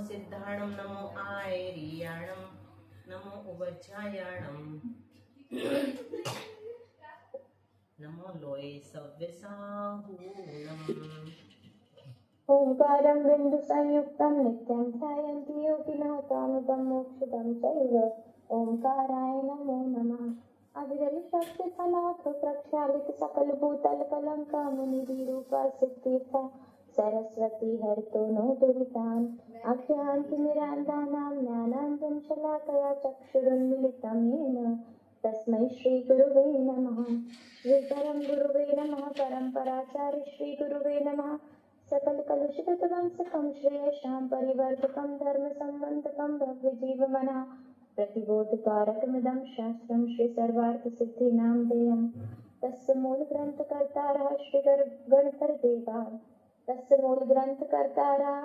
सिद्धाणं नमो आयर्याणं नमो उवज्जायाणं नमो लोये सव्यसाहूनम्। ओंकारं बिंदु संयुक्तं नित्यं ध्यायन्ति योगिनः कामदं मोक्षदं चैव ओंकाराय नमो नमः। अविरल शक्ति फलाख प्रक्षालित सकल भूतल कलंकामुनिरूपा सिद्धिर्थ सरस्वती हरितो नो दुरितान् अज्ञानतिमिरान्धानां ज्ञानाञ्जन शलाकया चक्षुरुन्मिलितं येन तस्मै श्रीगुरुवे नमः। श्रीपरं गुरुवे नमः। परम्पराचार्य श्रीगुरुवे नमः। सकल कलुषितवंशकं श्रेयशां परिवर्तकं धर्मसम्बन्धकं भव्यजीवमनः प्रतिबोधकारकमिदं शास्त्रं श्रीसर्वार्थसिद्धिनां देयं तस्य मूलग्रन्थकर्तारः श्रीगणधरदेवा तस्य मूलग्रन्थकर्तारः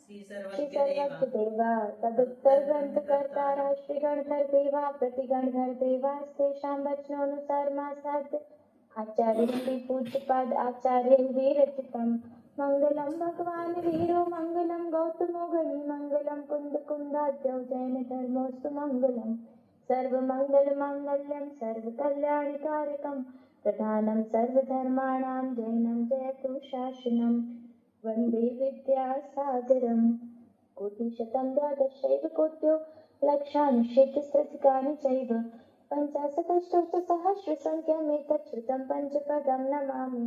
श्रीसर्वज्ञदेवा तदुत्तरग्रन्थकर्तारः श्रीगणधरदेवा प्रतिगणधरदेवास्तेषां वचनानुसारमासाद्य आचार्य पूज्यपाद आचार्य विरचितम् मंगलम भगवान वीरो मंगलम गौतमो गणी मंगलम कुंद कुंदाद्यौ जैन धर्मोस्तु मंगलम सर्वमंगल मांगल्यम सर्वकल्याणकारकम प्रधानम सर्वधर्माणां जैनं जयतु शासनम वंदे विद्यासागरम। कोटिशतं द्वादशैव कोट्यो लक्षाणि शेतिस्रसिकानि चैव पञ्चाशतष्टोत्तरसहस्रसङ्ख्यमेतत् श्रुतं पञ्चपदं नमामि।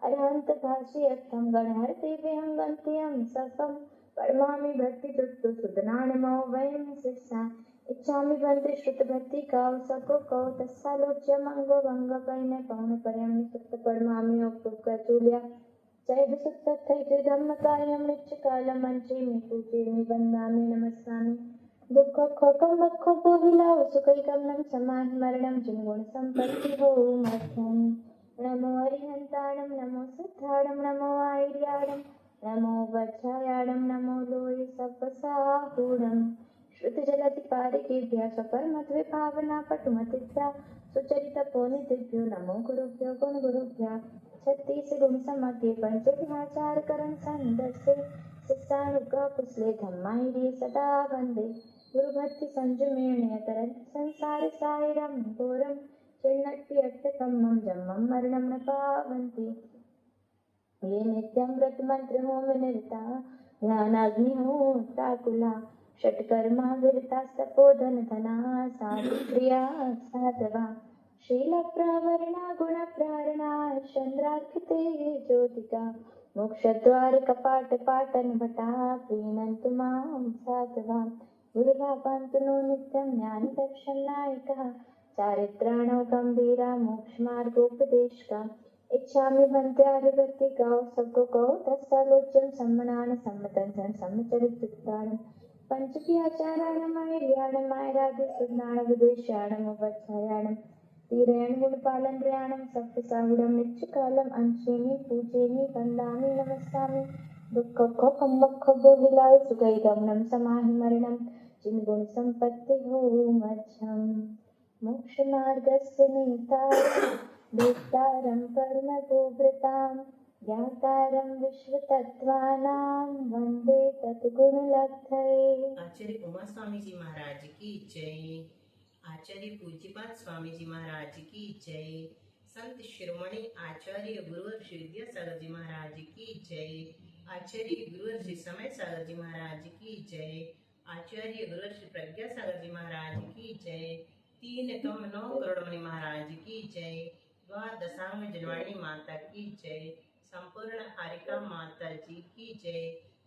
अरहंत भाष्यर्थं गणहरदेव्यं गन्त्यं सफं परमामि भक्तिदुक्तो सुदनानमो वयं शिष्या इच्छामि बन्धे श्रुतभक्ति काव सको कौ तस्सालोच्य मंगो भंग पैने पौन पर्यं सुक्त परमामि उपकचूल्या चैव सुक्तथैत धम्मकार्यं नित्यकालं मञ्चेमि पूजयामि वन्दामि नमस्कामि दुःखोखं मखो विलाव सुखैकं नं समाहि मरणं जिन्गुण संपत्ति हो मध्यम्। नमो अरिहन्ताणं नमो सिद्धाणं नमो आयर्याणं नमो वज्रायाणं नमो लोये सव्यसाहूणम्। श्रुतिजलधिपारिकेभ्यः स्वपरमत्वे पावना पटुमतिभ्यः सुचरितपोनितेभ्यो नमो गुरुभ्यो गुणगुरुभ्यः। 36 गुण समग्रे पंचविहाचारकरं सन्दस्ये शिष्यानुगा कुशले धम्माहिरे सदा वन्दे गुरुभक्ति संयमेण तरन्ति संसारे सायरं घोरं चिन्नट्यर्थकं मम जन्मं मरणं न पावन्ति ये नित्यं व्रतमन्त्रहोमनिरता ज्ञानाग्निहोत्राकुला षट्कर्मा विरतास्तपोधनधना साधुप्रिया साधवा शीलप्रवरणा गुणप्रारणा चन्द्रार्चिते ज्योतिका मोक्षद्वारकपाटपाटनभटा प्रीणन्तु मां साधवा गुरुभावन्तु नो नित्यं ज्ञानदर्शननायकः चारित्राणो गंभीरा मोक्षमार्गोपदेशका इच्छामि भन्त्यादिवृत्ति गौ सगो गौ तत्सलोच्यं सम्मनान सम्मतं सम्मचरित्राणं पंचव्याचाराणम् आयरादि सुज्ञानविदेशाणम् उपच्छायाणं तीरेण गुणपालनर्याणं सप्तसाहुडं नित्यकालम् अंशेमि पूजेमि वन्दामि नमस्कामि दुःखोखं मखो विलाय सुखैगमनं समाहि मरणं जिन्गुण संपत्ति हो मध्यम्। मोक्षमार्गस्य नेतारं वेत्तारं परमगुह्यतां ज्ञातारं विश्वतत्त्वानां वन्दे तद्गुणलब्धये। आचार्य उमा स्वामी जी महाराज की जय। आचार्य पूज्यपाद स्वामी जी महाराज की जय। संत शिरोमणि आचार्य गुरु श्री विद्यासागर जी महाराज की जय। आचार्य गुरु श्री समय सागर जी महाराज की जय। आचार्य गुरु श्री प्रज्ञासागर जी महाराज की जय। 3 कम 9 करोड़मणि महाराज की जय। द्वादशांग जनवाणी माता की जय। संपूर्ण हारिका माता जी की जय।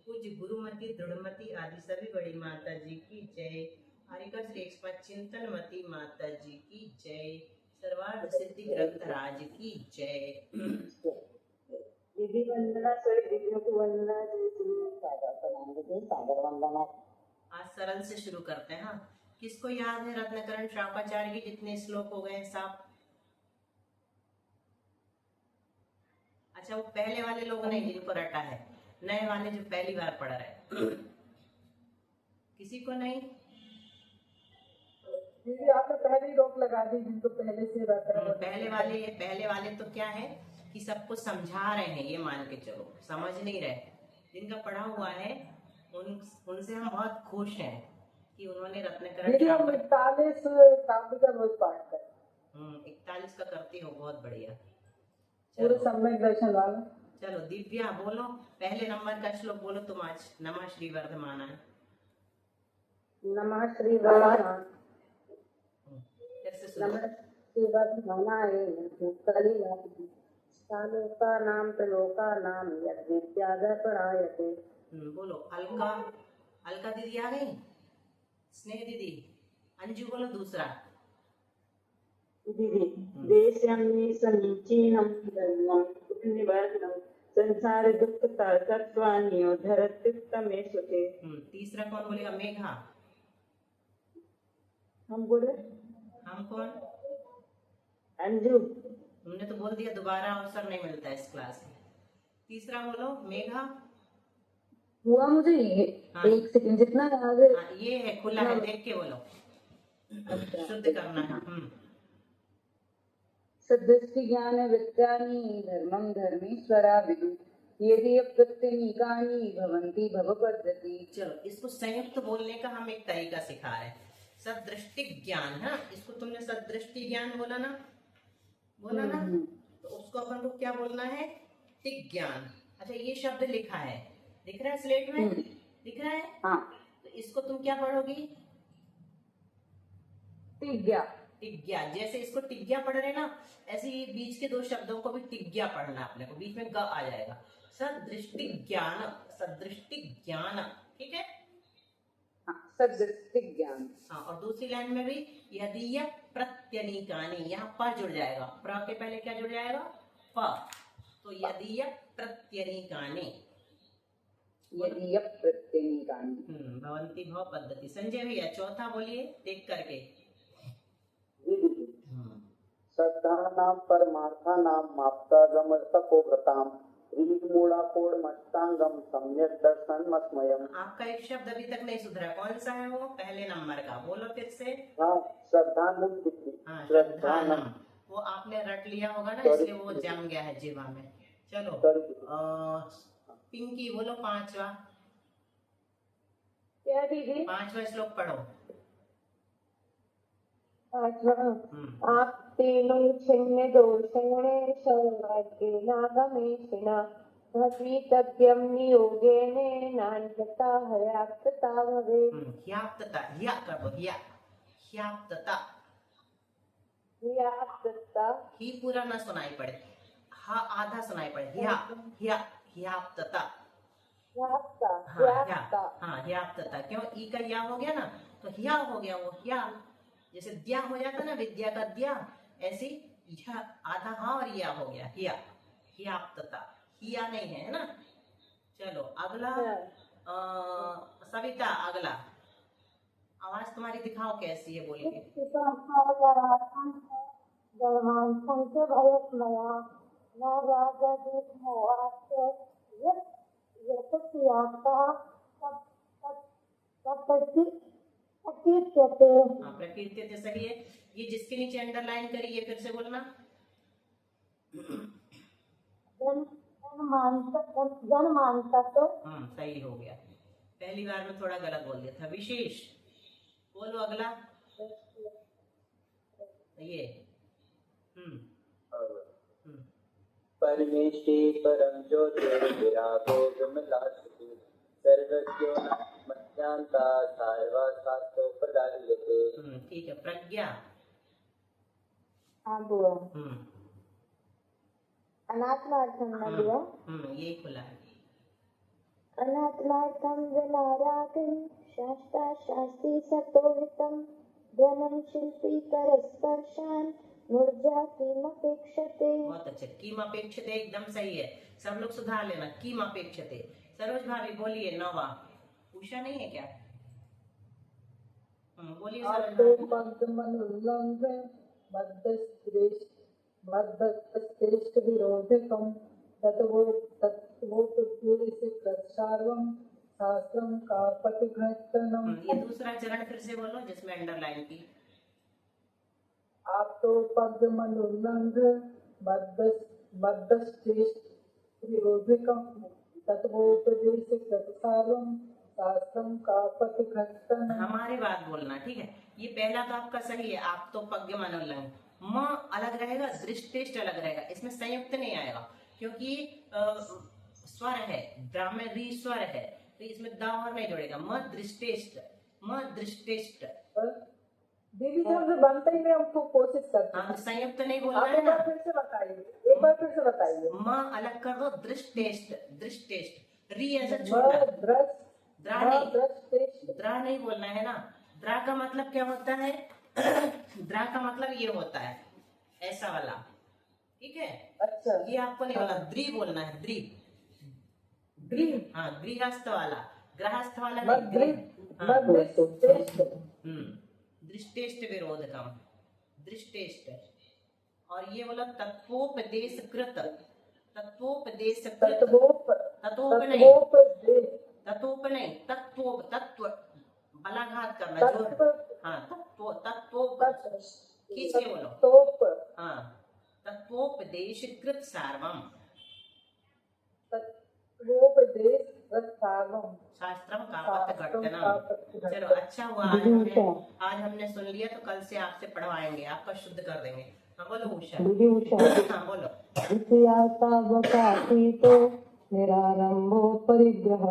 पूज्य गुरुमती दृढ़मती आदि सभी बड़ी माता जी की जय। हारिका श्री एक्सपा चिंतनमती माता जी की जय। सर्वार्थ सिद्धि ग्रंथ राज की जय। दीदी वंदना सॉरी दीदियों को वंदना सागर वंदना। आज सरल से शुरू करते हैं। हाँ, किसको याद है रत्नकरण श्रापाचार्य के जितने श्लोक हो गए सब? अच्छा, वो पहले वाले लोग नहीं जिनको रटा है, नए वाले जो पहली बार पढ़ रहे। किसी को नहीं? दीदी आपने पहले ही रोक लगा दी जिनको पहले से पहले वाले तो क्या है कि सबको समझा रहे हैं, ये मान के चलो, समझ नहीं रहे। जिनका पढ़ा हुआ है उनसे हम बहुत खुश हैं कि उन्होंने रत्नकरण दीदी हम छापा। 41 काव्य का रोज पाठ करें 41 का करती हो, बहुत बढ़िया। पूरे चलो सम्यक दर्शन वाला। चलो दिव्या बोलो, पहले नंबर का श्लोक बोलो तुम आज। नमः श्री वर्धमानाय। नमः श्री वर्धमान फिर से सुनो। नमः श्री वर्धमानाय भूतले लोकानां प्रलोकानां यद्विद्यादर्पणायते। बोलो अलका। अलका दीदी आ गई। स्नेह दीदी। अंजू बोलो दूसरा। दीदी देशं समीचीनं धर्मं निवर्धनं संसार दुख तारकत्वान्योधरत्युत्तमे सुखे। तीसरा कौन बोलेगा? मेघा। हम बोले हम कौन? अंजू। तुमने तो बोल दिया, दोबारा अवसर नहीं मिलता इस क्लास में। तीसरा बोलो मेघा। हुआ मुझे ये हाँ। 1 सेकंड जितना याद है। हाँ, ये है खुला है, देख के बोलो। अच्छा। शुद्ध करना है। सदृष्टि ज्ञान विद्यानि धर्मं धर्मेश्वरा विदु यदि प्रत्यनीकानि भवन्ति भवपद्धति। चलो इसको संयुक्त बोलने का हम एक तरीका सिखा रहे हैं। सदृष्टि ज्ञान है, इसको तुमने सदृष्टि ज्ञान बोला ना, बोला ना, तो उसको अपन को क्या बोलना है? टिक ज्ञान। अच्छा ये शब्द लिखा है, दिख रहा है स्लेट में? दिख रहा है? हाँ। तो इसको तुम क्या पढ़ोगी? टिग्या। टिग्या। जैसे इसको टिग्या पढ़ रहे ना, ऐसे ही बीच के 2 शब्दों को भी टिग्या पढ़ना अपने को, बीच में ग आ जाएगा। सदृष्टि ज्ञान, सदृष्टि ज्ञान, ठीक है? सदृष्टि ज्ञान। हाँ, और दूसरी लाइन में भी यदि प्रत्यनीकानि, यहाँ प जुड़ जाएगा, प्र के पहले क्या जुड़ जाएगा? प। तो यदि प्रत्यनीकानि, यदि प्रत्यनीकानि भवन्ति भव पद्धति। संजय भैया चौथा बोलिए देख करके। श्रद्धानां परमार्थानां माप्तागम तपोव्रतां रीडमूढ़ाकोडमष्टांगम सम्यक दर्शनमस्मयम्। आपका एक शब्द अभी तक नहीं सुधरा, कौन सा है वो? पहले नंबर का बोलो फिर से। हाँ, श्रद्धानम दीदी। हाँ, श्रद्धानम। वो आपने रट लिया होगा ना, इसलिए वो जम गया है जीवा में। चलो पिंकी बोलो 5वां। क्या दीदी? 5वां श्लोक पढ़ो। 5वां। आप तीनों छिन्न दोषेणे सर्वज्ञानागमेशिना भवितव्यं नियोगेन नान्यथा हयाप्तता भवेत्। ह्याप्तता, ह्या कर दो, ह्या। ह्याप्तता। ह्याप्तता। ही पूरा ना सुनाई पड़े, हा आधा सुनाई पड़े। ह्या ह्या ह्याप्तता। ह्याप्ता। हाँ ह्याप्तता। क्यों? ई का या हो गया ना, तो ह्या हो गया वो ह्या। जैसे द्या हो जाता ना, विद्या का द्या, ऐसी यह आधा हाँ और या हो गया ह्या। ह्याप्तता। हिया नहीं है ना। चलो अगला सविता, अगला आवाज तुम्हारी दिखाओ कैसी है, बोलिए। प्रकीर्त्यते सही है। ये जिसके नीचे अंडरलाइन करी है फिर से बोलना। सही हो गया। पहली बार में थोड़ा गलत बोल दिया था। विशेष बोलो अगला। ये परमेष्टि परम ज्योतिर्विरागो विमलास्ति सर्वज्ञो न मज्ञान्ता सार्वशास्त्रो प्रदार्यते। ठीक है। प्रज्ञा। हाँ बुआ। अनात्मार्थम न बुआ। ये खुला है। अनात्मार्थम विनारागं शास्त्रा शास्त्री सतोहितं धनं शिल्पी करस्पर्शान् मूर्जा किमपेक्षते। बहुत अच्छा। किम अपेक्षते एकदम सही है। सब लोग सुधार लेना। किम अपेक्षते। सरोज भाभी बोलिए 9वां। पूछा नहीं है क्या? बोलिए सरोज भाभी। मद्दश्रेष्ठ विरोधकम तत्वोपदेशकृत्सार्वं शास्त्रं कापटिघट्टनम्। ये दूसरा चरण फिर से बोलो जिसमें अंडरलाइन की। आप तो पद्मनुल्लंघ मद्दश्रेष्ठ विरोधकम तत्वोपदेशकृत्सार्वं शास्त्रम का प्रतिघटन हमारी बात बोलना, ठीक है। ये पहला तो आपका सही है, आप तो पग्य मनोल्लंघन। म अलग रहेगा, दृष्टेष्ट अलग रहेगा, इसमें संयुक्त नहीं आएगा क्योंकि स्वर है, द्रा में री स्वर है, तो इसमें द और नहीं जोड़ेगा। म दृष्टेष्ट, म दृष्टेष्ट। दीदी जब से बनता ही नहीं, हम तो कोशिश करते हाँ, हैं। तो संयुक्त नहीं बोलना आप है एक ना। बार फिर से बताइए, एक बार फिर से बताइए। म अलग कर दो, दृष्टेष्ट, दृष्टेष्ट। री ऐसा म छोटा, द्रस द्रा म नहीं, द्रष्टेष्ट। द्रा नहीं बोलना है ना। द्रा का मतलब क्या होता है? द्रा का मतलब ये होता है, ऐसा वाला, ठीक है। अच्छा, ये आपको नहीं बोलना, द्री बोलना है, द्री। द्री हाँ, गृहस्थ वाला, गृहस्थ वाला म नहीं, द्रि हाँ। म दृष्टेष्ट। दृष्टेष्ट विरोधकम, दृष्टेष्ट। और ये बोला तत्वोपदेशकृत, तत्वोपदेशकृत, तत्वोप तत्वोप नहीं, तत्वोपदेश तत्वोप नहीं, तत्व, तत्व बलाघात करना, जोर। तत्व हाँ, तत्व, तत्वोप, खींच के बोलो। तत्वोप हाँ, तत्वोपदेशकृत सार्वम, तत्वोपदेश रसावम शास्त्रम का शास्त्रम का पथघट्टनम। चलो, अच्छा हुआ आज हमने सुन लिया, तो कल से आपसे पढ़वाएंगे, आपका शुद्ध कर देंगे। हाँ बोलो उषा। हाँ बोलो। विषयासावकाशीतो निरारंभो परिग्रह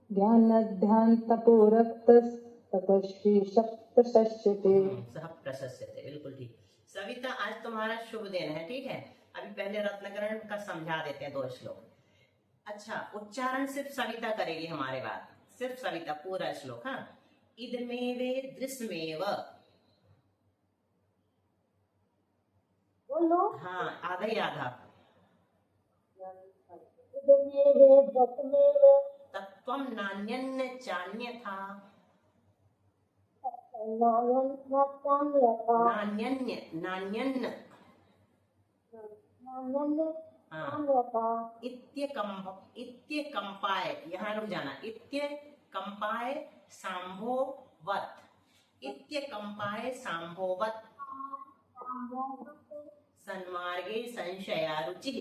ज्ञानध्यान तपोरक्तस् तपस्वी शक्तशस्यते। सब प्रशस्य थे, बिल्कुल ठीक। सविता, आज तुम्हारा शुभ दिन है, ठीक है। अभी पहले रत्नकरण का समझा देते हैं 2 श्लोक। अच्छा, उच्चारण सिर्फ सविता करेगी हमारे बाद, सिर्फ सविता, पूरा श्लोक। हाँ, इदमेवे दृश्यमेव। बोलो। हाँ, आधा ही आधा। इदमेव दत्तमेव तत्वम नान्यन्न चान्यथा, नान्यथा नान्यन्य, नान्यन्न, हाँ। नान्यथा इत्यकम्पाय, यहाँ रुक जाना, इत्यकम्पाय सांभोवत्, इत्यकम्पाय सांभोवत् सन्मार्गे संशयारुचि।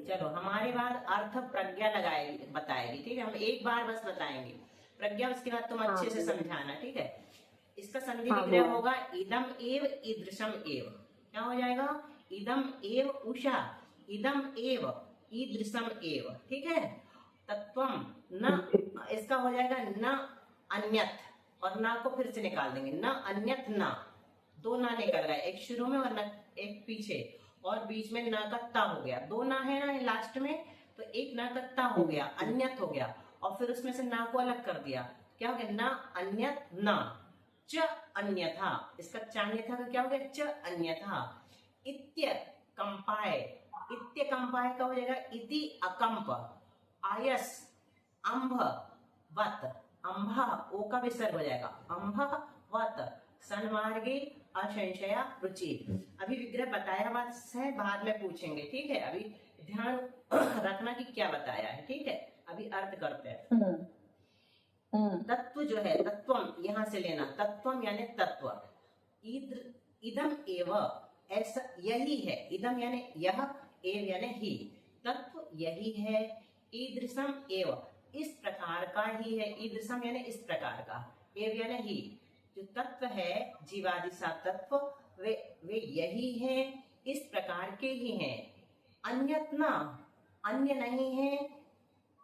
चलो, हमारे बाद अर्थ प्रज्ञा लगाएगी, बताएगी, ठीक है। हम एक बार बस बताएंगे प्रज्ञा, उसके बाद तुम अच्छे से समझाना, ठीक है। इसका संधि विग्रह होगा इदम एव ईदृशम एव। क्या हो जाएगा? इदम एव उषा, इदम एव ईदृशम एव, ठीक है। तत्वम न, इसका हो जाएगा न अन्यथ, और ना को फिर से निकाल देंगे, न अन्यथ न, 2 ना निकल गए, एक शुरू में और न एक पीछे, और बीच में ना का ता हो गया, 2 ना है ना लास्ट में, तो एक ना का ता हो गया, अन्यथ हो गया, और फिर उसमें से ना को अलग कर दिया, क्या हो गया? न अन्यथ न, च अन्यथा, इसका चान्यथा का क्या हो गया? च अन्यथा। इत्य कंपाय, इत्य कंपाय का हो जाएगा इति अकंप, आयस अंभ वत, अंभा ओ का विसर्ग हो जाएगा, अंभ वत सन्मार्गे अशंशया रुचि। अभी विग्रह बताया बात है, बाद में पूछेंगे, ठीक है। अभी ध्यान रखना कि क्या बताया है, ठीक है। अभी अर्थ करते हैं। तत्व जो है, तत्वम यहाँ से लेना, तत्वम यानी तत्व, इदम एव, ऐसा यही है, इदम यानी यह, एव यानी ही, तत्व यही है, ईदृशम एव इस प्रकार का ही है, ईदृशम यानी इस प्रकार का, एव यानी ही, जो तत्व है जीवादि सात तत्व, वे यही है, इस प्रकार के ही हैं। अन्यथा, अन्य नहीं है,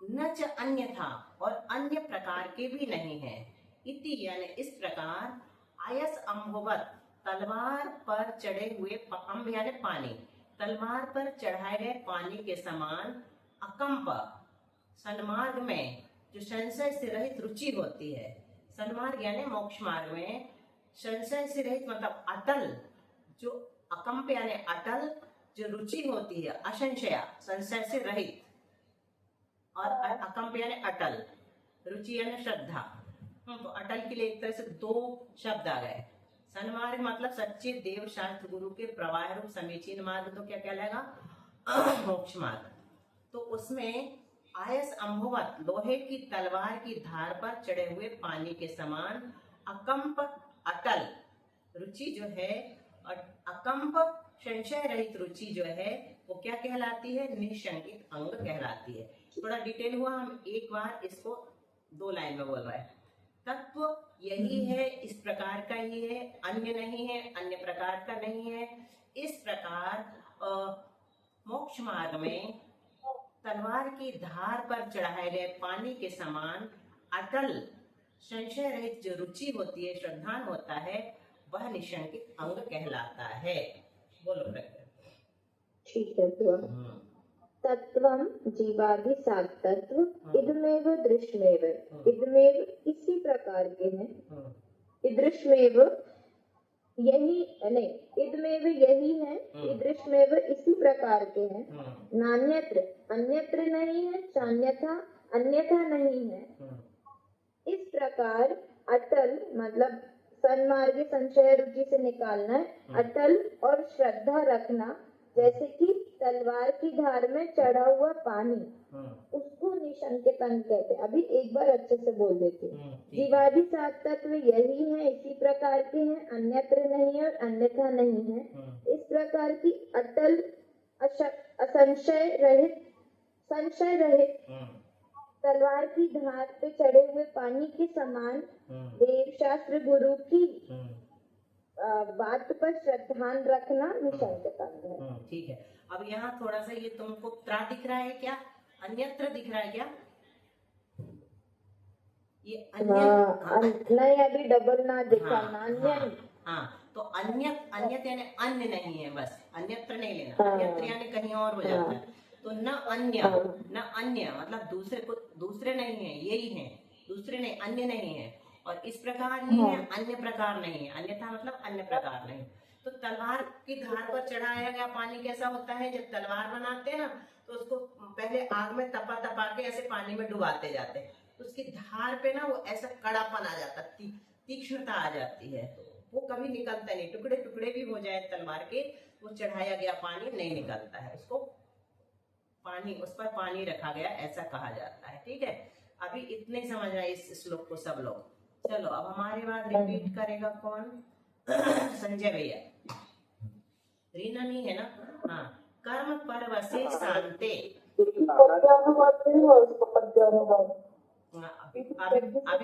न च अन्यथा, और अन्य प्रकार के भी नहीं है। इति यानी इस प्रकार, आयस अम्भवत तलवार पर चढ़े हुए, अम्भ यानी पानी, तलवार पर चढ़ाए गए पानी के समान, अकंप सन्मार्ग में जो संशय से रहित रुचि होती है, सन्मार्ग यानी मोक्ष मार्ग में संशय से रहित मतलब अटल, जो अकंप यानी अटल, जो रुचि होती है, असंशया संशय से रहित, और अकंप यानी अटल, रुचि यानी श्रद्धा। तो अटल के लिए एक तरह से 2 शब्द आ गए। सन्मार्ग मतलब सच्चे देव शास्त्र गुरु के प्रवाह रूप समीचीन मार्ग, तो क्या कहलाएगा? मोक्ष मार्ग। तो उसमें आयस अम्भवत, लोहे की तलवार की धार पर चढ़े हुए पानी के समान, अकंप अटल रुचि जो है, और अकंप संशय रहित रुचि जो है, वो क्या कहलाती है? निशंकित अंग कहलाती है। थोड़ा डिटेल हुआ, हम एक बार इसको 2 लाइन में बोल रहे हैं। तत्व यही है, इस प्रकार का ही है, अन्य नहीं है, अन्य प्रकार का नहीं है। इस प्रकार मोक्ष मार्ग में तलवार की धार पर चढ़ाए गए पानी के समान अटल संशय रहित जो रुचि होती है, श्रद्धान होता है, वह निशंकित अंग कहलाता है। बोलो प्रज्ञा। ठीक है बुआ। तत्वम जीवादि सात तत्व इदमेव दृश्यमेव, इदमेव इसी प्रकार के हैं, इदृश्यमेव यही नहीं, इदमेव यही है, इदृश्यमेव इसी प्रकार के हैं, नान्यत्र अन्यत्र नहीं है, चान्यथा अन्यथा नहीं है। इस प्रकार अटल मतलब सन्मार्ग संशय रुचि से निकालना है, अटल और श्रद्धा रखना, जैसे कि तलवार की धार में चढ़ा हुआ पानी, उसको निशंकित अंग कहते हैं। अभी एक बार अच्छे से बोल देती हूँ। जीवादि सात तत्व यही है, इसी प्रकार के हैं, अन्यत्र नहीं और अन्यथा नहीं है। इस प्रकार की अटल असंशय रहित तलवार की धार पे चढ़े हुए पानी के समान देव शास्त्र गुरु की बात पर श्रद्धान रखना निशंकित अंग है। ठीक है। अब यहाँ थोड़ा सा ये तुमको त्रा दिख रहा है क्या? अन्यत्र दिख रहा है क्या? ये अन्य नहीं, अभी डबल ना दिखा, नान्य। हाँ, तो अन्य यानी अन्य नहीं है, बस अन्यत्र नहीं लेना। अन्यत्र यानी कहीं और हो जाता है। तो न अन्य मतलब दूसरे नहीं है, यही है, दूसरे नहीं, अन्य नहीं है। और इस प्रकार ही है, अन्य प्रकार नहीं है, अन्यथा मतलब अन्य प्रकार नहीं। तो तलवार की धार पर चढ़ाया गया पानी कैसा होता है? जब तलवार बनाते हैं ना, तो उसको पहले आग में तपा के ऐसे पानी में डुबाते जाते हैं, तो उसकी धार पे ना वो ऐसा कड़ापन आ जाता, तीक्ष्णता आ जाती है, तो वो कभी निकलता नहीं। टुकड़े टुकड़े भी हो जाए तलवार के, वो चढ़ाया गया पानी नहीं निकलता है, उसको उस पर पानी रखा गया ऐसा कहा जाता है। ठीक है, अभी इतने समझ रहे इस श्लोक को सब लोग। चलो अब हमारे बाद रिपीट करेगा कौन? संजय भैया। रीना नहीं है ना? हाँ। कर्म परवसे शांते। अभी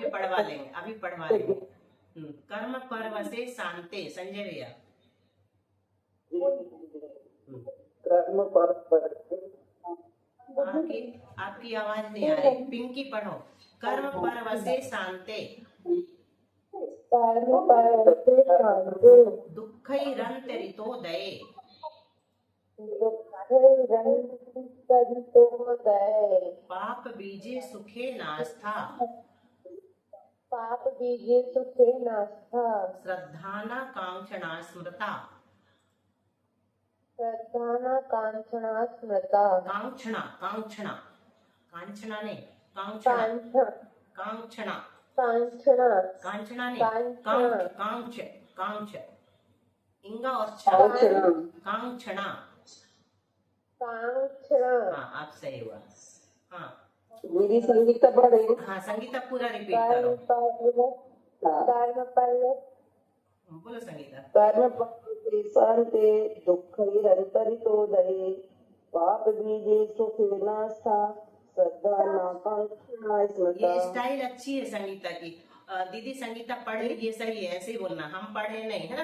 पढ़वा लेंगे। कर्म परवसे शांते। संजय भैया। कर्म पर आपकी आवाज नहीं आ रही। पिंकी पढ़ो। कर्म परवसे शांते दुःखैरन्तरितोदये पाप बीजे सुखे नास्था श्रद्धाना कांक्षणा स्मृता। कांक्षणा नहीं, कांक्षणा नहीं, कांक्ष इंगा और कांक्षणा। हाँ, आप सही हुआ। हाँ मेरी संगीता पढ़े। हाँ, संगीता पूरा रिपीट करो। बोलो संगीता। कर्म शांते दुःखैरन्तरितोदये पाप बीजे सुखे नास्था श्रद्धा ना कांक्षणा स्मृता। ये स्टाइल अच्छी है संगीता की। दीदी संगीता पढ़े, ये सही है, ऐसे ही बोलना। हम पढ़े नहीं है ना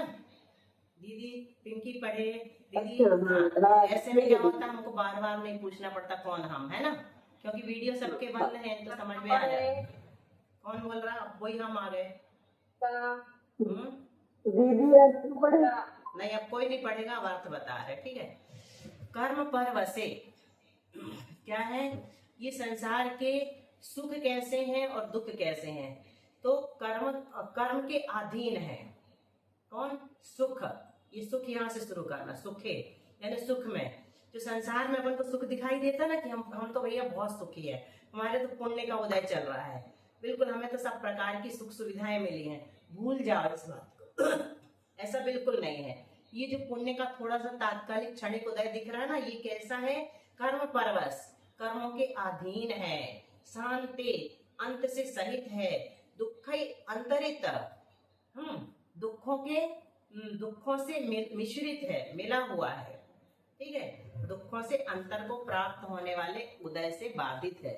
दीदी, पिंकी पढ़े दीदी। हाँ, ऐसे में क्या होता है, हमको बार बार नहीं पूछना पड़ता कौन हम, है ना, क्योंकि वीडियो सबके बंद है तो समझ में आ जाए कौन बोल रहा। अब वही हम आ गए। दीदी पढ़े नहीं, अब कोई नहीं पढ़ेगा, अब अर्थ बता रहे। ठीक है। कर्म पर वसे क्या है? ये संसार के सुख कैसे हैं और दुख कैसे हैं? तो कर्म के अधीन है। कौन? सुख। ये सुख यहाँ से शुरू करना, सुखे यानी सुख में। जो संसार में अपन को सुख दिखाई देता ना कि हम तो भैया बहुत सुखी है, हमारे तो पुण्य का उदय चल रहा है, बिल्कुल हमें तो सब प्रकार की सुख सुविधाएं मिली हैं, भूल जाओ इस बात को। ऐसा बिल्कुल नहीं है। ये जो पुण्य का थोड़ा सा तात्कालिक क्षणिक उदय दिख रहा है ना, ये कैसा है? कर्म परवश, कर्मों के अधीन है, शांति अंत से सहित है, दुखई अंतरित, दुखों से मिश्रित है, मिला हुआ है। ठीक है। दुखों से अंतर को प्राप्त होने वाले उदय से बाधित है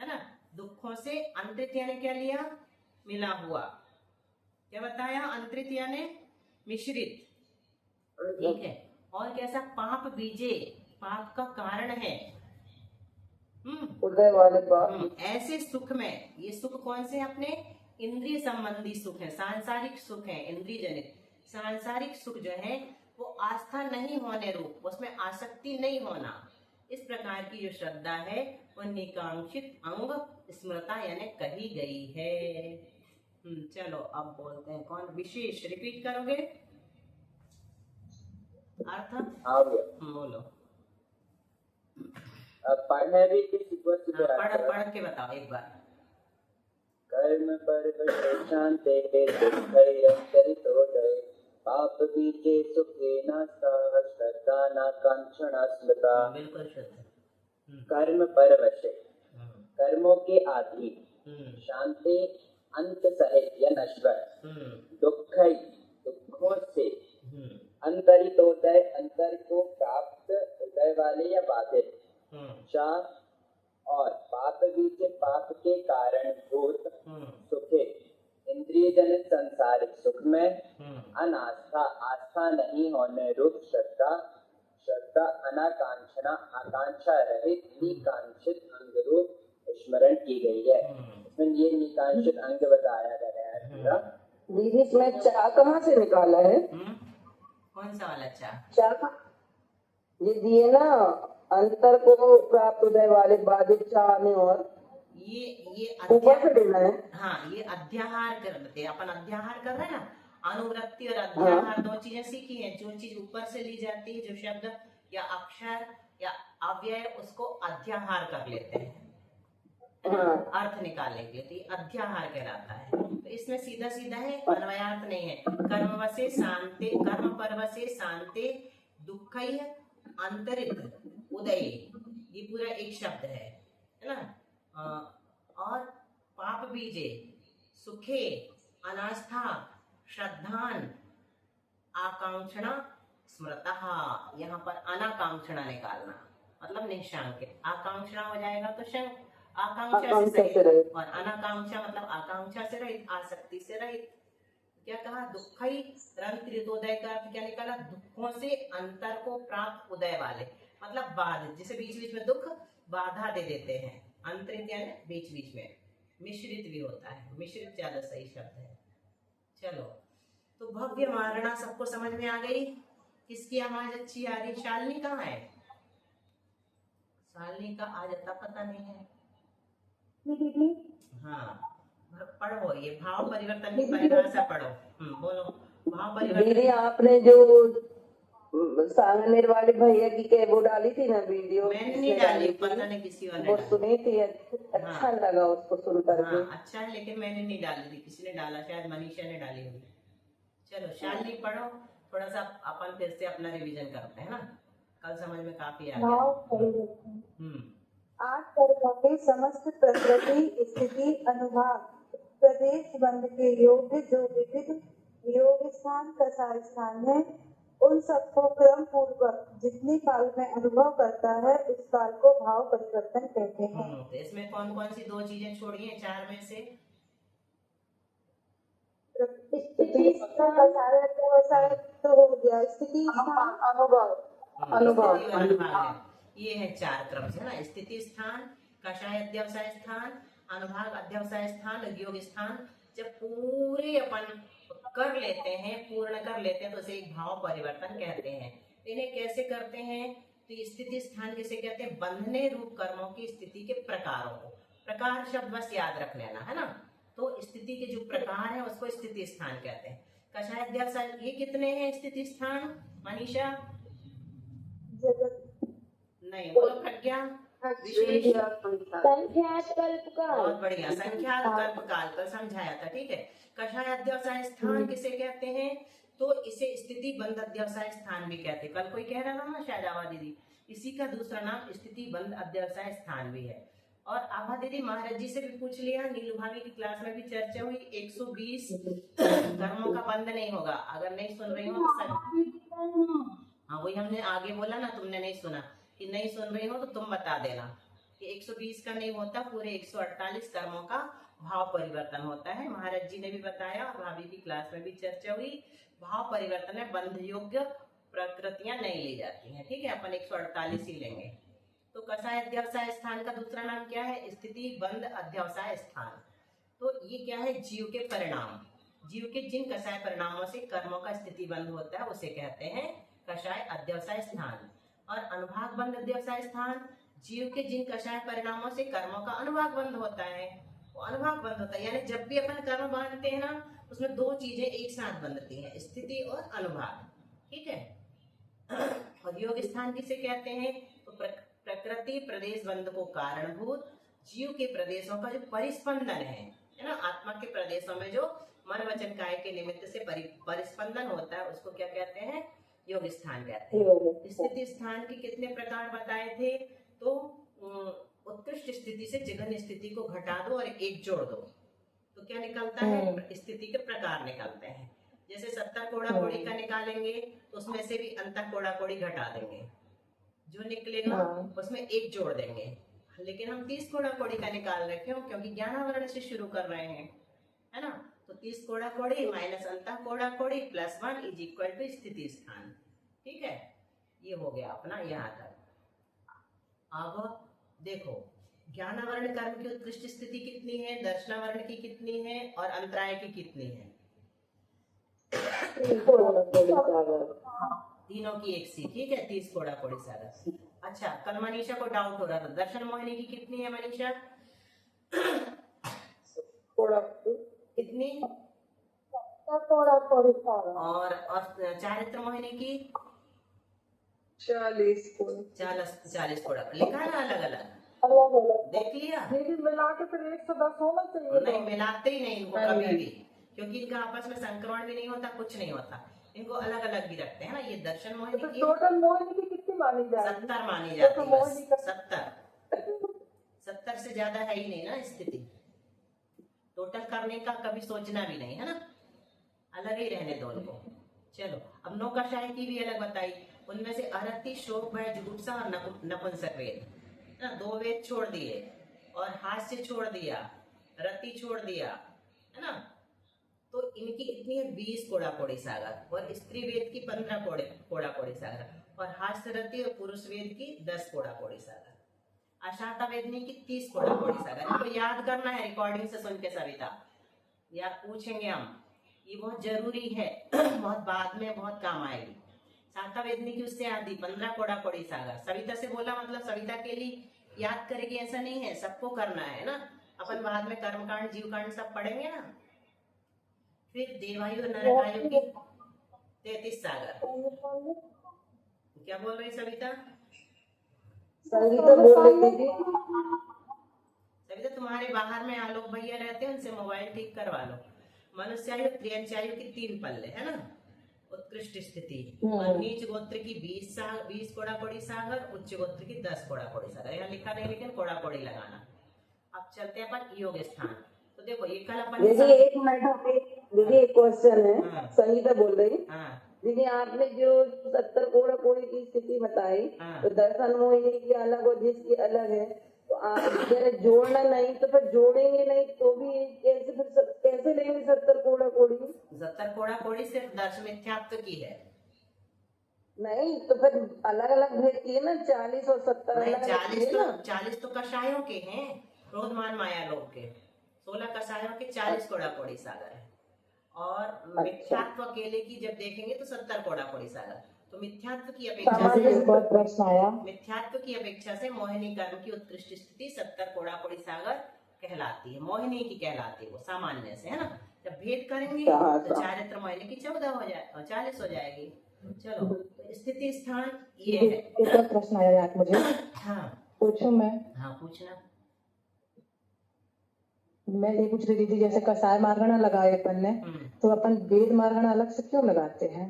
ना। दुखों से अंतरित यानी क्या लिया, मिला हुआ, क्या बताया, अंतरित यानी मिश्रित, ठीक है। और कैसा, पाप बीजे, पाप का कारण है। उदय वाले बात। ऐसे सुख में, ये सुख कौन से अपने इंद्रिय संबंधी सुख है, सांसारिक सुख है, इंद्रिय जनित सांसारिक सुख जो है वो आस्था नहीं होने रूप, उसमें आसक्ति नहीं होना, इस प्रकार की जो श्रद्धा है वो निकांक्षित अंग स्मृता यानी कही गई है। चलो अब बोलते हैं कौन, विशेष रिपीट करोगे अर्थ? हाँ भैया। बोलो। पढ़ने भी किसी पढ़ के बताओ एक बार। कर्म पर शांते दुःखैरन्तरितोदये पाप बीजे सुखेन सह श्रद्धानाकांक्षणा स्मृता। बिल्कुल शुद्ध। कर्म परवशे, कर्मों के अधीन, शांति अंत सहित या नश्वर, दुःखै दुखों से, अंतरितोदय अंतर को प्राप्त उदय वाले या बाधित, और पाप बीज पाप के कारण भूत सुखे इंद्रिय जनित संसारिक सुख में अनास्था आस्था नहीं होने रूप श्रद्धा, श्रद्धा अनाकांक्षणा आकांक्षा रहित निकांक्षित अंग रूप स्मरण की गई है। इसमें ये निकांक्षित अंग बताया गया है पूरा। दीदी इसमें चा कहाँ से निकाला है? कौन सा वाला चा ये दिए ना, अंतर को प्राप्त उदय वाले बाधित चाहने, और ये ऊपर से देना है। हाँ, ये अध्याहार करते हैं अपन, अध्याहार कर रहे हैं ना, अनुवृत्ति और अध्याहार दो चीजें सीखी हैं। जो चीज ऊपर से ली जाती है, जो शब्द या अक्षर या अव्यय, उसको अध्याहार कर लेते हैं, अर्थ निकालने के लिए, तो ये अध्याहार कहलाता है। तो इसमें सीधा सीधा है, अन्वयार्थ नहीं है। कर्मवसे शांते, कर्म परवसे शांते दुःखै अंतरित उदय, ये पूरा एक शब्द है ना। और पाप बीजे सुखे अनास्था श्रद्धान आकांक्षणा स्मृता, यहाँ पर अनाकांक्षणा निकालना मतलब निशंकित, आकांक्षणा हो जाएगा तो शंक, आकांक्षा से रहित, और अनाकांक्षा मतलब आकांक्षा से रहित, आसक्ति से रहित। क्या कहा, दुःखै रंत्रितोदय का अर्थ क्या निकाला, दुखों से अंतर को प्राप्त उदय वाले, मतलब बाधित, जिसे बीच बीच में दुख बाधा दे देते हैं। अंतरित यानी बीच बीच में, मिश्रित भी होता है, मिश्रित ज्यादा सही शब्द है। चलो, तो भव्य महारणा सबको समझ में आ गई। किसकी आवाज अच्छी आ रही? शालिनी कहाँ है? शालिनी का आज अता पता नहीं है। हाँ, पढ़ो, ये भाव परिवर्तन की परिभाषा पढ़ो। बोलो, भाव परिवर्तन। दीदी आपने जो सांगनेर वाले भैया की के वो डाली थी ना वीडियो, मैंने नहीं डाली, पता नहीं किसी और ने वो डाली। सुनी थी, अच्छा लगा उसको सुन करके। हाँ, अच्छा है, लेकिन मैंने नहीं डाली थी, किसी ने डाला, शायद मनीषा ने डाली होगी। चलो शालिनी पढ़ो, थोड़ा सा अपन फिर से अपना रिवीजन करते हैं ना, कल समझ में काफी आ गया। 8 कर्मों के समस्त प्रकृति स्थिति अनुभाग प्रदेश बंद के योग्य जो विविध योग स्थान कसार स्थान है, उन सबको क्रम पूर्वक जितने काल में अनुभव करता है उस काल को भाव परिवर्तन कहते हैं। तो इसमें कौन कौन सी दो चीजें छोड़ी हैं चार में से? स्थिति स्थान तो हो गया, स्थिति स्थान अनुभव, अनुभाग, ये है चार क्रम से ना, स्थिति स्थान, कषाय अध्यवसाय स्थान, अनुभाग अध्यवसाय स्थान, योग स्थान। जब पूरे अपन कर लेते हैं, पूर्ण कर लेते हैं, तो उसे एक भाव परिवर्तन कहते हैं। इन्हें कैसे करते हैं? तो स्थिति स्थान किसे कहते हैं? बंधने रूप कर्मों की स्थिति के प्रकारों को, प्रकार शब्द बस याद रख लेना है ना। तो स्थिति के जो प्रकार है उसको स्थिति स्थान कहते हैं। कषाय अध्यवसाय, ये कितने हैं स्थिति स्थान मनीषा? नहीं, बोलो प्रज्ञा। विशेष, संख्यात कल्प काल। बहुत बढ़िया, संख्यात कल्प काल कल समझाया था, ठीक है। कषाय अध्यवसाय स्थान किसे कहते हैं? तो इसे स्थिति बंध अध्यवसाय स्थान भी कहते हैं। कल कोई कह रहा था ना शायद आभा दीदी, इसी का दूसरा नाम स्थिति बंध अध्यवसाय स्थान भी है। और आभा दीदी महाराज जी से भी पूछ लिया, नीलू भाभी की क्लास में भी चर्चा हुई, 120 कर्मों का बंध नहीं होगा। अगर नहीं सुन रही हो तो हाँ वही हमने आगे बोला ना, तुमने नहीं सुना, कि नहीं सुन रही हो तो तुम बता देना कि 120 का नहीं होता, पूरे 148 कर्मों का भाव परिवर्तन होता है। महाराज जी ने भी बताया और भाभी की क्लास में भी चर्चा हुई। भाव परिवर्तन में बंध योग्य प्रकृतियां नहीं ली जाती हैं, ठीक है, अपन 148 ही लेंगे। तो कषाय अध्यवसाय स्थान का दूसरा नाम क्या है? स्थिति बंध अध्यवसाय स्थान। तो ये क्या है? जीव के परिणाम, जीव के जिन कषाय परिणामों से कर्मों का स्थिति बंध होता है उसे कहते हैं कषाय अध्यवसाय स्थान। और अनुभाग बंध अध्यवसाय स्थान, जीव के जिन कषाय परिणामों से कर्मों का अनुभाग बंध होता है, वो अनुभाग बंध होता है। यानी जब भी अपन कर्म बांधते हैं ना, उसमें दो चीजें एक साथ बंधती हैं, स्थिति और अनुभाग, ठीक है। और योग स्थान किसे कहते हैं? तो प्रकृति प्रदेश बंध को कारणभूत जीव के प्रदेशों का जो परिस्पंदन है ना, आत्मा के प्रदेशों में जो मन वचन काय के निमित्त से परिस्पंदन होता है, उसको क्या कहते हैं? योग स्थान कहते हैं। स्थिति स्थान के कितने प्रकार बताए थे? तो उत्कृष्ट स्थिति से जघन्य स्थिति को घटा दो और एक जोड़ दो तो क्या निकलता है? स्थिति के प्रकार निकलते हैं। जैसे 70 कोड़ा कोड़ी का निकालेंगे तो उसमें से भी अंतः कोड़ा कोड़ी घटा देंगे, जो निकलेगा उसमें एक जोड़ देंगे। लेकिन हम 30 कोड़ा कोड़ी का निकाल रहे, क्यों? क्योंकि ज्ञानावरण से शुरू कर रहे हैं, है ना। तो 30 कोड़ा कोड़ी माइनस अंतः कोड़ा कोड़ी प्लस 1 इज इक्वल टू स्थिति स्थान, ठीक है। ये हो गया अपना यहाँ तक। अब देखो, ज्ञानावरण कर्म की उत्कृष्ट स्थिति कितनी है, दर्शनावरण की कितनी है और अंतराय की कितनी है? तीनों की एक सी, ठीक है, 30 कोड़ा कोड़ी सागर। अच्छा, कल मनीषा को डाउट हो रहा था, दर्शन मोहिनी की कितनी है मनीषा? कितनी? और चारित्र मोहिनी की 40 40 कोड़ा। लिखा ना अलग अलग? देख लिया? मिला के फिर 110 होना चाहिए। नहीं, मिलाते ही नहीं इनको कभी भी, क्योंकि इनका आपस में संक्रमण भी नहीं होता, कुछ नहीं होता, इनको अलग अलग भी रखते हैं ना। ये दर्शन मोहिनी की टोटल मोहिनी की कितनी मानी जाती? 70 मानी जाती है, बस 70 से ज्यादा है ही नहीं ना स्थिति। टोटल करने का कभी सोचना भी नहीं, है ना, अलग ही रहने दो उनको। चलो, अब नौकाशाही की भी अलग बताई। उनमें से अरति, शोक, भय, जुगुप्सा और नपुंसक वेद, है ना, 2 वेद छोड़ दिए और हास्य छोड़ दिया, रति छोड़ दिया, है ना। तो इनकी इतनी है 20 कोड़ा कोड़ी सागर, और स्त्री वेद की 15 कोड़ा कोड़ी सागर, और हास्य रति और पुरुष वेद की 10 कोड़ा कोड़ी सागर, अशाता वेदनी की 30 कोड़ा कोड़ी सागर। इनको याद करना है रिकॉर्डिंग से सुन के सविता, यार पूछेंगे हम, ये बहुत जरूरी है, बहुत बाद में बहुत काम आएगी। शाता वेदनी की उससे आधी 15 कोड़ा कोड़ी सागर। सविता से बोला मतलब सविता के लिए याद करेगी ऐसा नहीं है, सबको करना है ना। अपन बाद में कर्मकांड जीवकांड सब पढ़ेंगे ना। फिर देवायु नरकायु की 33 सागर। क्या बोल रही सविता? संगीता बोल रही थी। सविता, तुम्हारे बाहर में आलोक भैया रहते हैं, उनसे मोबाइल ठीक करवा लो। मनुष्यायु त्रियंचायु की 3 पल्ले, है ना, उत्कृष्ट स्थिति। और नीच गोत्र की 20 कोड़ा कोड़ी सागर, उच्च गोत्र की 10 कोड़ा कोड़ी सागर। यहाँ लिखा नहीं, लेकिन कोड़ा कोड़ी लगाना। अब चलते हैं अपन योग स्थान। तो देखो, ये कल अपन दीदी एक मिनट, दीदी एक क्वेश्चन है। संगीता बोल रही। दीदी, आपने जो 70 कोड़ा कोड़ी की स्थिति बताई, तो दर्शन मोहिनी की अलग और जिसकी अलग है, तो आप जोड़ना नहीं तो फिर जोड़ेंगे नहीं तो भी कैसे लेंगे 70 कोड़ा कोड़ी? 70 कोड़ा कोड़ी सिर्फ दर्शन मिथ्यात्व की है। नहीं तो फिर अलग अलग भेद किए ना, 40 और 70 अलग 40 तो कषायों के हैं, क्रोधमान माया लोग के। 16 कषायों के 40 कोड़ा कोड़ी सागर है। और मिथ्यात्व अकेले की जब देखेंगे तो 70 कोड़ा कोड़ी सागर। तो मिथ्यात्व की अपेक्षा से मोहिनी कर्म की उत्कृष्ट स्थिति 70 कोड़ा कोड़ी सागर कहलाती है, मोहिनी की कहलाती है वो सामान्य से, है ना। जब भेद करेंगे तो चारित्र मोहिनी की 14 हो जाए और 40 हो जाएगी। चलो, तो स्थिति स्थान ये है। एक प्रश्न आया यार मुझे। हाँ पूछूं मैं? हाँ पूछना। मैं ये पूछ रही थी, जैसे कसाय मारगना लगाए अपन ने, तो अपन वेद मारगना अलग से क्यों लगाते हैं?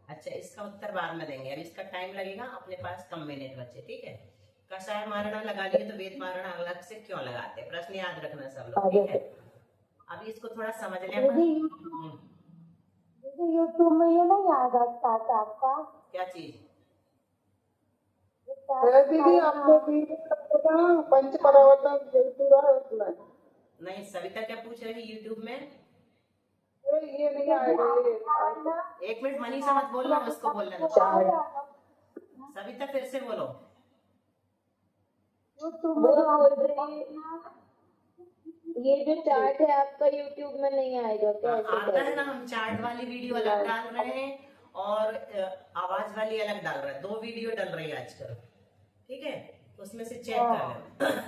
अच्छा, इसका उत्तर बाद में देंगे, अब इसका टाइम लगेगा, अपने पास कम मिनट बचे, ठीक है। कषाय मारना लगा लिए तो वेद मारना अलग से क्यों लगाते हैं? प्रश्न याद रखना सब लोग, ठीक है। अभी इसको थोड़ा समझ लें। यूट्यूब में ये नहीं आ जाता आपका? क्या चीज? दीदी आपने वीडियो पंच परावर्तन पूरा उसमें नहीं, सविता क्या पूछ रही है यूट्यूब में? ये नहीं आएगा ये। एक मिनट, मनीषा मत बोलना, उसको बोलने दो। सविता फिर से बोलो। वो बोल रही है, ये जो चार्ट है आपका यूट्यूब में नहीं आएगा क्या? ऐसे आता है ना, हम चार्ट वाली वीडियो अलग डाल रहे हैं और आवाज वाली अलग डाल रहे हैं, 2 वीडियो डल रही है आजकल, ठीक है? उसमें से चेक कर लेना।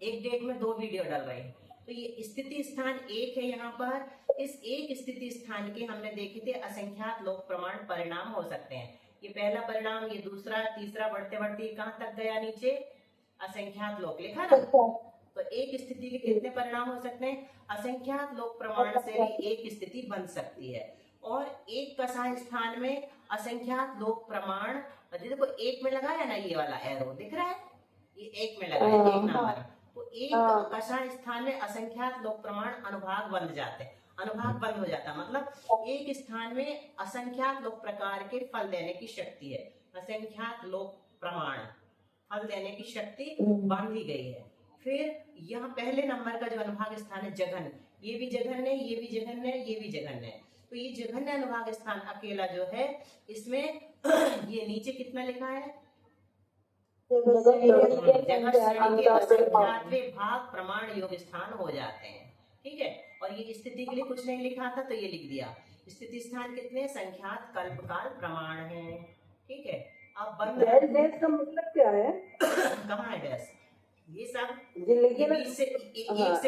एक डेट में 2 वीडियो डल रही है। तो ये स्थिति स्थान 1 है। यहाँ पर इस एक स्थिति स्थान के हमने देखे थे असंख्यात लोक प्रमाण परिणाम हो सकते हैं। ये पहला परिणाम, ये दूसरा, तीसरा, बढ़ते बढ़ते कहाँ तक गया नीचे? असंख्यात लोक लिखा ना। तो एक स्थिति के कितने परिणाम हो सकते हैं? असंख्यात लोक प्रमाण से भी एक स्थिति बन सकती है। और एक कसाय स्थान में असंख्यात लोक प्रमाण, देखो एक में लगाया ना, ये वाला एरो दिख रहा है, ये एक में लगा है, 1 नंबर। तो एक कसाय स्थान में असंख्यात लोक प्रमाण अनुभाग बन जाते हैं। अनुभाग बंद हो जाता है, मतलब एक स्थान में असंख्यात लोक प्रकार के फल देने की शक्ति है। असंख्यात लोक प्रमाण फल देने की शक्ति बांधी गई है। फिर यहाँ पहले नंबर का जो अनुभाग स्थान है जघन, ये भी जघन है, ये भी जघन है, ये भी जघन है। तो ये जघन्य अनुभाग स्थान अकेला जो है, इसमें ये नीचे कितना लिखा है? जगत श्रेणी के असंख्यातवें भाग प्रमाण योग स्थान हो जाते हैं, ठीक है? और ये स्थिति के लिए कुछ नहीं लिखा था तो ये लिख दिया। स्थिति स्थान कितने? संख्यात कल्पकाल प्रमाण है, ठीक है? अब बंद डैश का मतलब क्या है? कहाँ है डैश? ये सब लेकिन एक से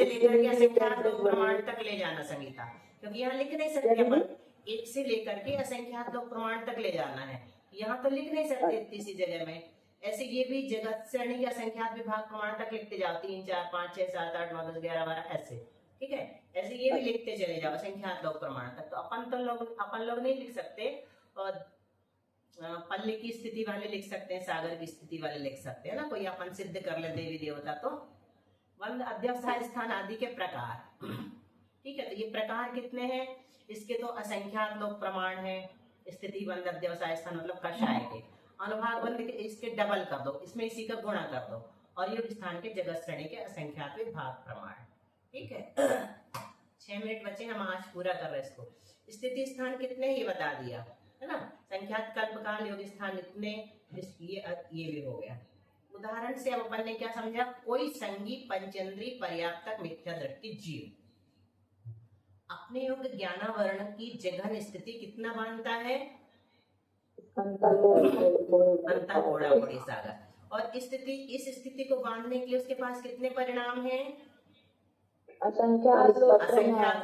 लेकर के असंख्यात लोक प्रमाण तक ले जाना संगीता, क्योंकि यहाँ लिख नहीं सकते अपन। एक से लेकर के असंख्यात लोक प्रमाण तक ले जाना है, यहाँ तो लिख नहीं सकते किसी जगह में। ऐसे ये भी जगत श्रेणी के असंख्यात विभाग प्रमाण तक लिखते जाओ, 3, 4, 5, 6, 7, 8, 9, 10, 11, 12 ऐसे, ठीक है? ऐसे ये भी लिखते चले जाओ असंख्यात लोक प्रमाण तक। तो अपन लोग नहीं लिख सकते, और पल्ले की स्थिति वाले लिख सकते हैं, सागर की स्थिति वाले लिख सकते हैं ना, कोई अपन सिद्ध कर ले देवी देवता। तो बंद अध्यवसाय स्थान आदि के प्रकार, ठीक है? तो ये प्रकार कितने हैं इसके? तो असंख्यात लोक प्रमाण है, स्थिति बंद अध्यवसाय स्थान मतलब कषाय के। अनुभाग बंद के इसके डबल कर दो, इसमें इसी का गुणा कर दो, और योग स्थान के जगत श्रेणी के असंख्यात विभाग प्रमाण, ठीक है? 6 मिनट बचे, हम आज पूरा कर रहे हैं इसको। स्थिति स्थान कितने ये बता दिया है ना। संख्यात कल्पकाल योग स्थान इतने, ये भी हो गया। उदाहरण से अब अपन ने क्या समझा? कोई संगी पंचेंद्रिय पर्याप्तक मिथ्या दृष्टि जीव अपने योग ज्ञानावरण की जघन स्थिति कितना मानता है? अंता घोड़ा बड़ी सागर। और इस स्थिति को बांधने के लिए उसके पास कितने परिणाम हैं? असंख्यात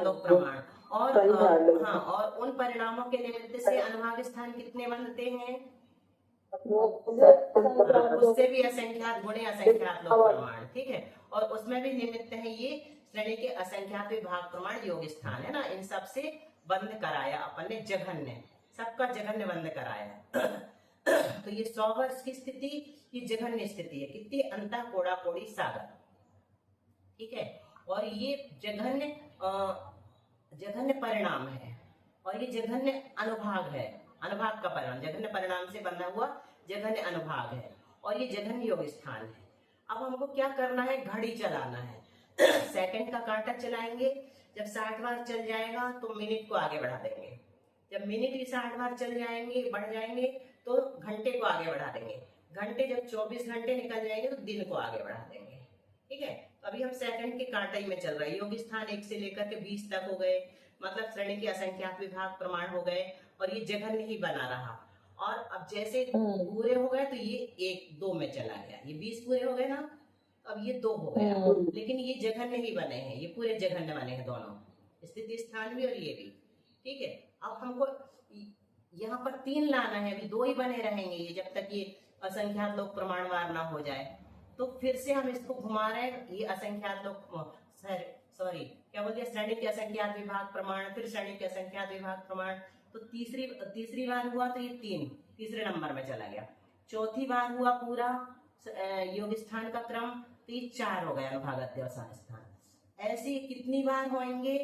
लोक प्रमाण। और हाँ, और उन परिणामों के निमित्त से अनुभाग स्थान कितने बनते हैं? उससे भी असंख्यात गुणे असंख्यात लोक प्रमाण, ठीक है? और उसमें भी निमित्त है ये श्रेणी के असंख्यात विभाग प्रमाण योग स्थान है ना। इन सब से बंद कराया अपन ने, जघन्य, सबका जघन्य बंद कराया। तो ये 100 वर्ष की स्थिति, ये जघन्य स्थिति है। कितनी? अंता कोड़ा कोड़ी सागर, ठीक है? और ये जघन्य परिणाम है, और ये जघन्य अनुभाग है। अनुभाग का परिणाम, जघन्य परिणाम से बना हुआ जघन्य अनुभाग है, और ये जघन्य योग स्थान है। अब हमको क्या करना है? घड़ी चलाना है। सेकंड का कांटा चलाएंगे। जब 60 बार चल जाएगा तो मिनट को आगे बढ़ा देंगे। जब मिनट भी 60 बार चल जाएंगे, बढ़ जाएंगे, तो घंटे को आगे बढ़ा देंगे। घंटे जब 24 घंटे निकल जाएंगे तो दिन को आगे बढ़ा देंगे, ठीक है? तो अभी हम सेकंड के कांटे में चल रहे हैं। योग स्थान 1 से लेकर के 20 तक हो गए, मतलब श्रेणी के असंख्यात विभाग प्रमाण हो गए, और ये जघन्य ही बना रहा। और अब जैसे पूरे हो गए तो ये 1, 2 में चला गया। ये 20 पूरे हो गए ना, अब ये 2 हो गया, लेकिन ये जघन्य ही बने हैं, ये पूरे जघन्य बने हैं दोनों, स्थिति स्थान भी और ये भी, ठीक है? अब हमको यहाँ पर 3 लाना है, अभी 2 ही बने रहेंगे ये, जब तक ये असंख्यात लोक प्रमाणवार ना हो जाए। तो फिर से हम इसको घुमा रहे हैं, ये असंख्यात लोक सॉरी क्या बोल दिया? श्रेणी के असंख्यात विभाग प्रमाण, फिर श्रेणी के असंख्यात विभाग प्रमाण। तो तीसरी बार हुआ तो ये 3 तीसरे नंबर में चला गया। चौथी बार हुआ पूरा योग स्थान का क्रम, तो ये 4 हो गया अनुभाग अध्यवसाय स्थान। ऐसे कितनी बार होंगे?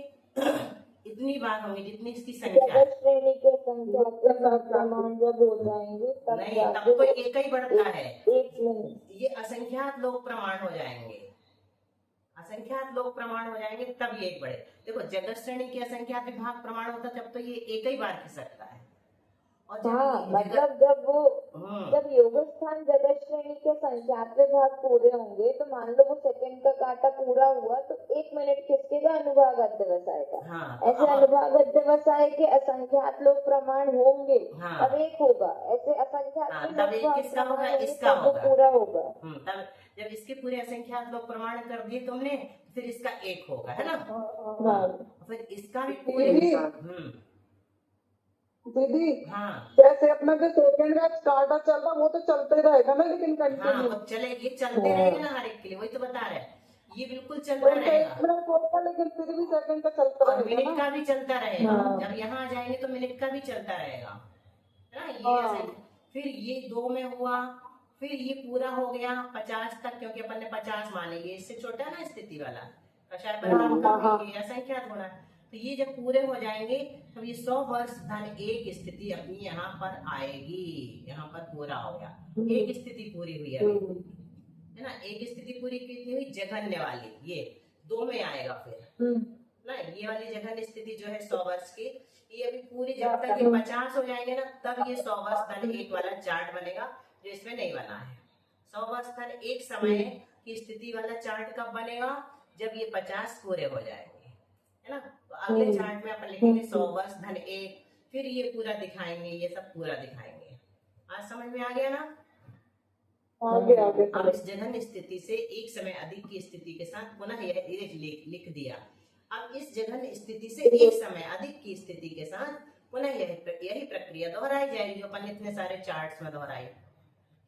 इतनी बार होंगे जितनी इसकी संख्या है। जगत श्रेणी के संख्यात्मक प्रमाण जब हो जाएंगे तब नहीं, तब जाके तो एक ही बढ़ता है। एक मिनट ये असंख्यात लोग प्रमाण हो जाएंगे, असंख्यात लोग प्रमाण हो जाएंगे तब ये एक बढ़े। देखो जगत श्रेणी के असंख्यात विभाग प्रमाण होता जब तो ये एक ही बार खिसकता है। और जब हाँ ये मतलब जब वो जब योग स्थान जगत श्रेणी के संख्यात्मक भाग पूरे होंगे तो मान लो वो सेकंड का कांटा पूरा हुआ तो 1 मिनट खिसकेगा अनुभाग अध्यवसाय का। हाँ, ऐसे अनुभाग अध्यवसाय के असंख्यात लोग प्रमाण होंगे हाँ। तब एक होगा, ऐसे असंख्यात हाँ, के तब लोग एक भाग किसका प्रमाण होगा? होंगे, इसका तब वो होगा। पूरा होगा। तब जब इसके पूरे असंख्यात लोग प्रमाण कर दिए तुमने फिर इसका एक होगा, है ना? हाँ फिर इसका भी पूरे दीदी दीदी हाँ जैसे अपना जो सेकंड का स्टार्टर चल रहा वो तो चलते रहेगा ना लेकिन हाँ, कंटिन्यू वो चलेगी, चलते रहेंगे ना हर एक के लिए, वही तो बता रहे हैं। ये बिल्कुल चलता रहेगा मिनट होगा लेकिन फिर भी सेकंड का चलता और रहेगा मिनट का भी चलता रहेगा। हाँ। जब यहाँ आ जाएंगे तो मिनट का भी चलता रहेगा, है ना? ये हाँ। ऐसे फिर ये 2 में हुआ, फिर ये पूरा हो गया 50 तक, क्योंकि अपन ने 50 माने, ये इससे छोटा है ना स्थिति वाला कषाय परिणाम का भी ये असंख्यात होना है। तो ये जब पूरे हो जाएंगे तब ये 100 वर्ष धन एक स्थिति अपनी यहाँ पर आएगी। यहाँ पर पूरा हो गया, एक स्थिति पूरी हुई अभी, है ना? एक स्थिति पूरी कितनी हुई? जघन्य वाली, ये 2 में आएगा फिर ना। ये वाली जघन्य स्थिति जो है 100 वर्ष की, ये अभी पूरी जब तक ये 50 हो जाएंगे ना तब ये 100 वर्ष धन एक वाला चार्ट बनेगा जो इसमें नहीं बना है। 100 वर्ष धन एक समय की स्थिति वाला चार्ट कब बनेगा? जब ये 50 पूरे हो जाएंगे, है ना? तो अगले चार्ट में अपन लिखेंगे 100 वर्ष धन एक, फिर ये पूरा दिखाएंगे, ये सब पूरा दिखाएंगे। आज समझ में आ गया ना? आगे आगे अब इस जघन्य स्थिति से एक समय अधिक की स्थिति के साथ पुनः यह लिख दिया। अब इस जघन्य स्थिति से एक समय अधिक की स्थिति के साथ पुनः यही प्रक्रिया दोहराई जाएगी जो अपन इतने सारे चार्ट्स में दोहराई।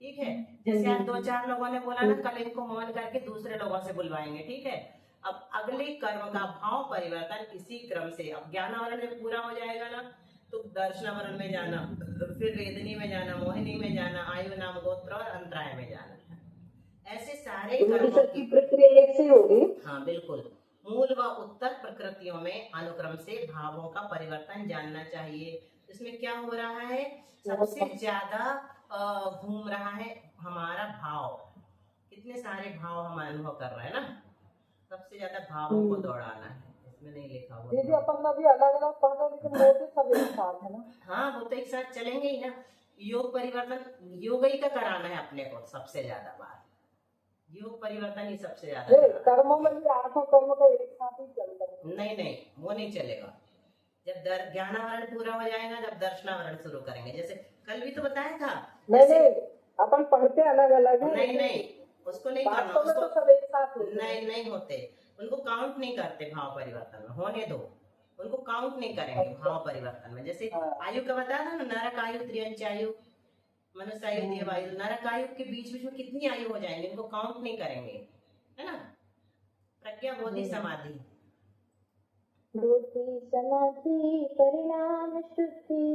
ठीक है, जैसे आज 2-4 लोगों ने बोला ना, कल इनको मौन करके दूसरे लोगों से बुलवाएंगे। ठीक है, अब अगले कर्म का भाव परिवर्तन इसी क्रम से, अब ज्ञानावरण में पूरा हो जाएगा ना तो दर्शनावरण में जाना, फिर वेदनी में जाना, मोहिनी में जाना, आयु नाम गोत्र और अंतराय में जाना। ऐसे सारे कर्मों की प्रक्रिया एक से होगी। हाँ बिल्कुल, मूल व उत्तर प्रकृतियों में अनुक्रम से भावों का परिवर्तन जानना चाहिए। इसमें क्या हो रहा है? सबसे ज्यादा घूम रहा है हमारा भाव। कितने सारे भाव हम अनुभव कर रहे हैं ना, सबसे ज्यादा भावों को दौड़ाना है। इसमें नहीं लिखा हुआ दीदी अपन अभी अलग अलग पढ़ रहे लेकिन मोटे सब एक साथ है ना। हाँ, वो तो एक साथ चलेंगे ही ना। योग परिवर्तन योग ही का कराना है अपने को सबसे ज्यादा बार, योग परिवर्तन ही सबसे ज्यादा कराना है। कर्मों में भी 8 कर्म का एक साथ ही चलता है। नहीं, वो नहीं चलेगा। जब ज्ञानावरण पूरा हो जाएगा जब दर्शनावरण शुरू करेंगे, जैसे कल भी तो बताया था। नहीं अपन पढ़ते अलग अलग है। नहीं, उसको नहीं करना, वास्तव में तो उसको सब एक साथ होते हैं। नहीं होते, उनको काउंट नहीं करते भाव परिवर्तन में, होने दो, उनको काउंट नहीं करेंगे भाव परिवर्तन में। जैसे आयु का बताया था ना, नरक आयु, त्रियंच आयु, मनुष्य आयु, देव आयु, नरक आयु के बीच में कितनी आयु हो जाएंगे, इनको काउंट नहीं करेंगे, है ना? प्रज्ञा, बोधि, समाधि। बुद्धि समाधि परिणाम शुद्धि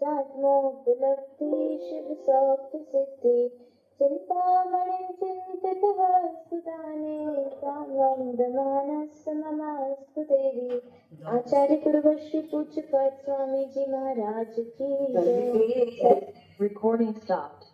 सात्मोपलब्धि शिव सौख्य सिद्धि चिंतामणि चिंतित वस्तुदाने कामवंदमानस्य नमस्तु देवी। आचार्य गुरुवश्री पूज्य पद स्वामी जी महाराज की जय। Recording stopped.